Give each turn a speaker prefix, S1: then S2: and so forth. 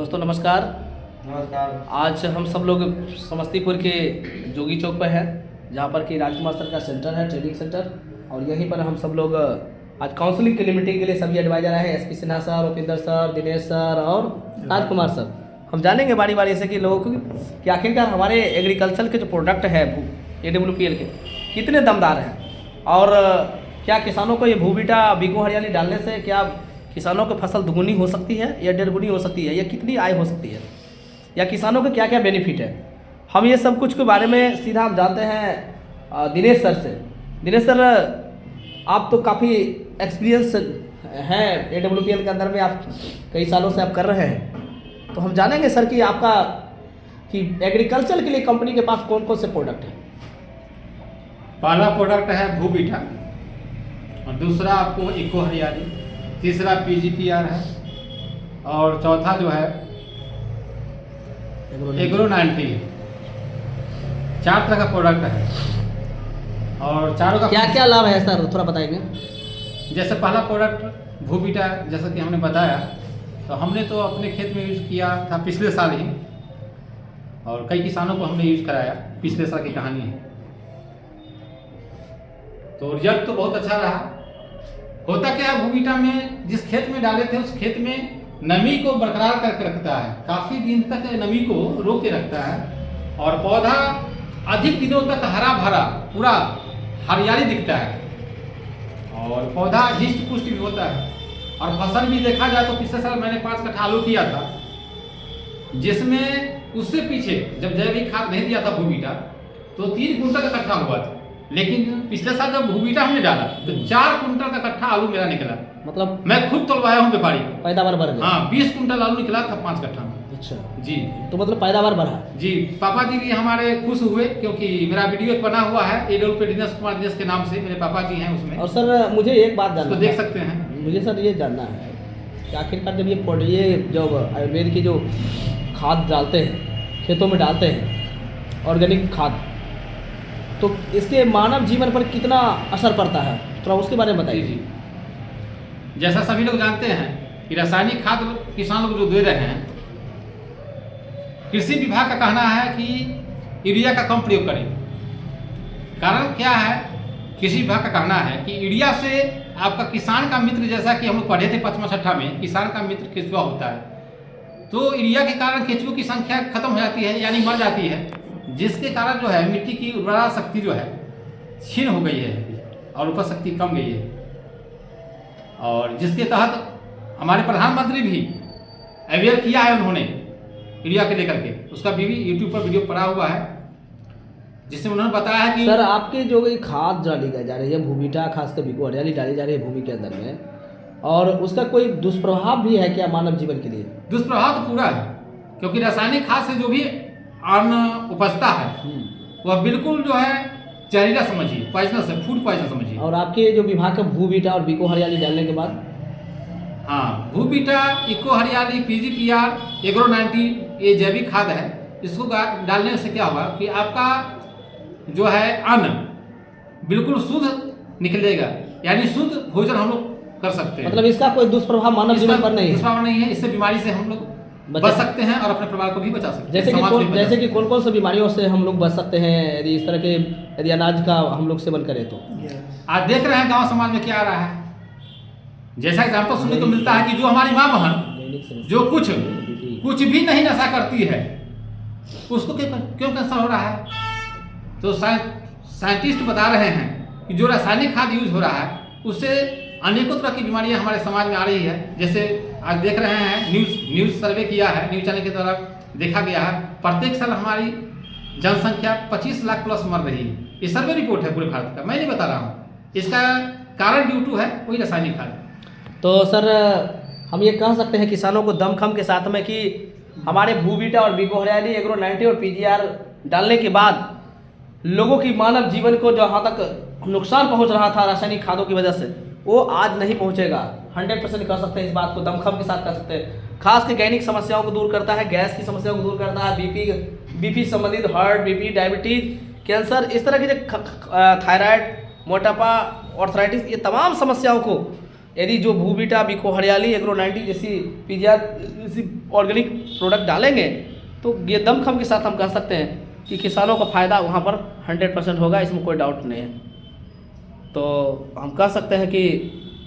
S1: दोस्तों नमस्कार।
S2: नमस्कार।
S1: आज हम सब लोग समस्तीपुर के जोगी चौक पर है, जहाँ पर कि राजकुमार सर का सेंटर है, ट्रेनिंग सेंटर। और यहीं पर हम सब लोग आज काउंसलिंग के लिए मीटिंग के लिए सभी एडवाइजर आए हैं। SP Sinha sir, Upinder sir, Dinesh sir और राजकुमार सर। हम जानेंगे बारी बारी से कि लोगों को कि आखिरकार हमारे एग्रीकल्चर के जो प्रोडक्ट है AWPL के कितने दमदार हैं, और क्या किसानों को ये भूबीटा बीको हरियाली डालने से क्या किसानों की फसल दुगुनी हो सकती है या डेढ़गुनी हो सकती है, या कितनी आय हो सकती है, या किसानों के क्या क्या बेनिफिट है। हम ये सब कुछ के बारे में सीधा हम जानते हैं दिनेश सर से। दिनेश सर, आप तो काफ़ी एक्सपीरियंस हैं AWPL के अंदर में, आप कई सालों से आप कर रहे हैं। तो हम जानेंगे सर कि आपका कि एग्रीकल्चर के लिए कंपनी के पास कौन कौन से प्रोडक्ट हैं।
S2: पहला प्रोडक्ट है भूबीटा, और दूसरा आपको इको हरियाली, तीसरा PGPR है, और चौथा जो है एग्रो 90। 4 तरह का प्रोडक्ट है, और चारों का
S1: क्या क्या लाभ है सर, थोड़ा बताएंगे।
S2: जैसे पहला प्रोडक्ट भूबीटा, जैसा कि हमने बताया, तो हमने तो अपने खेत में यूज़ किया था पिछले साल ही, और कई किसानों को हमने यूज़ कराया। पिछले साल की कहानी है, तो रिजल्ट तो बहुत अच्छा रहा। होता क्या है, भूबीटा में जिस खेत में डाले थे उस खेत में नमी को बरकरार करके रखता है, काफ़ी दिन तक नमी को रोक के रखता है, और पौधा अधिक दिनों तक हरा भरा पूरा हरियाली दिखता है, और पौधा हिष्ट पुष्ट भी होता है। और फसल भी देखा जाए तो पिछले साल मैंने 5 कट्ठा आलू किया था, जिसमें उससे पीछे जब जैविक खाद नहीं दिया था भूबीटा तो 3 कुंटल का कट्ठा हुआ था, लेकिन पिछले साल जब भूबीटा हमने डाला तो 4 कुंटल का कट्ठा आलू मेरा निकला।
S1: मतलब
S2: मैं खुद तोलवाया हूँ व्यापारी,
S1: पैदावार बढ़ गया।
S2: हाँ, 20 कुंटल आलू निकला था 5 कट्ठा में।
S1: अच्छा
S2: जी,
S1: तो मतलब पैदावार बढ़ा
S2: जी। पापा जी भी हमारे खुश हुए, क्योंकि मेरा वीडियो एक बना हुआ है AWPL दिनेश कुमार दिनेश के नाम से, मेरे पापा जी हैं उसमें।
S1: और सर मुझे एक बात जानना
S2: उसको देख सकते हैं।
S1: मुझे सर ये जानना है कि आखिरकार जब ये जो आयुर्वेद की जो खाद डालते हैं, खेतों में डालते हैं, ऑर्गेनिक खाद, तो इसके मानव जीवन पर कितना असर पड़ता है, थोड़ा उसके बारे में बताइए।
S2: जी, जैसा सभी लोग जानते हैं कि रासायनिक खाद किसान लोग जो दे रहे हैं, कृषि विभाग का कहना है कि यूरिया का कम प्रयोग करें। कारण क्या है, कृषि विभाग का कहना है कि यूरिया से आपका किसान का मित्र, जैसा कि हम लोग पढ़े थे 5वां 6ठा में, किसान का मित्र केंचुआ होता है, तो यूरिया के कारण केंचुओं की संख्या खत्म हो जाती है, यानी मर जाती है, जिसके कारण जो है मिट्टी की उर्वरा शक्ति जो है क्षीण हो गई है और उपज शक्ति कम गई है। और जिसके तहत हमारे प्रधानमंत्री भी अवेयर किया है उन्होंने यूरिया के लेकर के, उसका भी यूट्यूब पर वीडियो पड़ा हुआ है, जिसमें उन्होंने बताया है कि
S1: सर आपके जो ये खाद डाली जा रही है भूबीटा, खासकर बीको हरियाली डाली जा रही है भूमि के अंदर में, और उसका कोई दुष्प्रभाव भी है क्या मानव जीवन के लिए?
S2: दुष्प्रभाव तो पूरा है, क्योंकि रासायनिक खाद से जो भी अन्न उपजता है वह बिल्कुल जो है जहरीला समझिए, पॉइजनस है, फूड पॉइजन समझिए।
S1: और आपके जो विभाग का भूबीटा और बीको हरियाली डालने के बाद,
S2: हाँ, भूबीटा, इको हरियाली, PGPR, एग्रो 90 ये जैविक खाद है। इसको डालने से क्या होगा कि आपका जो है अन्न बिल्कुल शुद्ध निकलेगा, यानी शुद्ध भोजन हम लोग कर सकते हैं।
S1: मतलब इसका कोई दुष्प्रभाव मानव जीवन पर नहीं है?
S2: दुष्प्रभाव नहीं है, इससे बीमारी से हम लोग बच सकते हैं और अपने परिवार को भी बचा सकते हैं।
S1: जैसे कि कौन कौन सी बीमारियों से हम लोग बच सकते हैं यदि इस तरह के यदि अनाज का हम लोग सेवन करें तो?
S2: आज देख रहे हैं गांव समाज में क्या आ रहा है। जैसा एग्जाम्पल सुनने को मिलता है कि जो हमारी माँ बहन जो कुछ भी नहीं नशा करती है, उसको क्यों कैंसर हो रहा है? तो साइंटिस्ट बता रहे हैं कि जो रासायनिक खाद यूज हो रहा है उससे अनेकों तरह की बीमारियां हमारे समाज में आ रही है। जैसे आज देख रहे हैं, न्यूज़ सर्वे किया है, न्यूज़ चैनल की तरफ देखा गया है, प्रत्येक साल हमारी जनसंख्या 25 लाख प्लस मर रही है। ये सर्वे रिपोर्ट है पूरे भारत का, मैं नहीं बता रहा हूँ। इसका कारण ड्यू टू है वही रासायनिक खाद।
S1: तो सर हम ये कह सकते हैं किसानों को दमखम के साथ में कि हमारे भूबीटा और बीको हरियाली, एग्रो 90 और PGR डालने के बाद लोगों की मानव जीवन को जहाँ तक नुकसान पहुँच रहा था रासायनिक खादों की वजह से, वो आज नहीं पहुँचेगा। 100% कर सकते हैं इस बात को, दमखम के साथ कर सकते हैं। खास के गैनिक समस्याओं को दूर करता है, गैस की समस्याओं को दूर करता है, बीपी संबंधित, हार्ट, BP, डायबिटीज, कैंसर, इस तरह की जो थायराइड, मोटापा, ऑर्थराइटिस, ये तमाम समस्याओं को यदि जो भूबीटा बिको हरियाली एग्रो 90 जैसी पीजीआर जैसी ऑर्गेनिक प्रोडक्ट डालेंगे तो ये दमखम के साथ हम कह सकते हैं कि किसानों का फ़ायदा वहाँ पर 100% होगा, इसमें कोई डाउट नहीं है। तो हम कह सकते हैं कि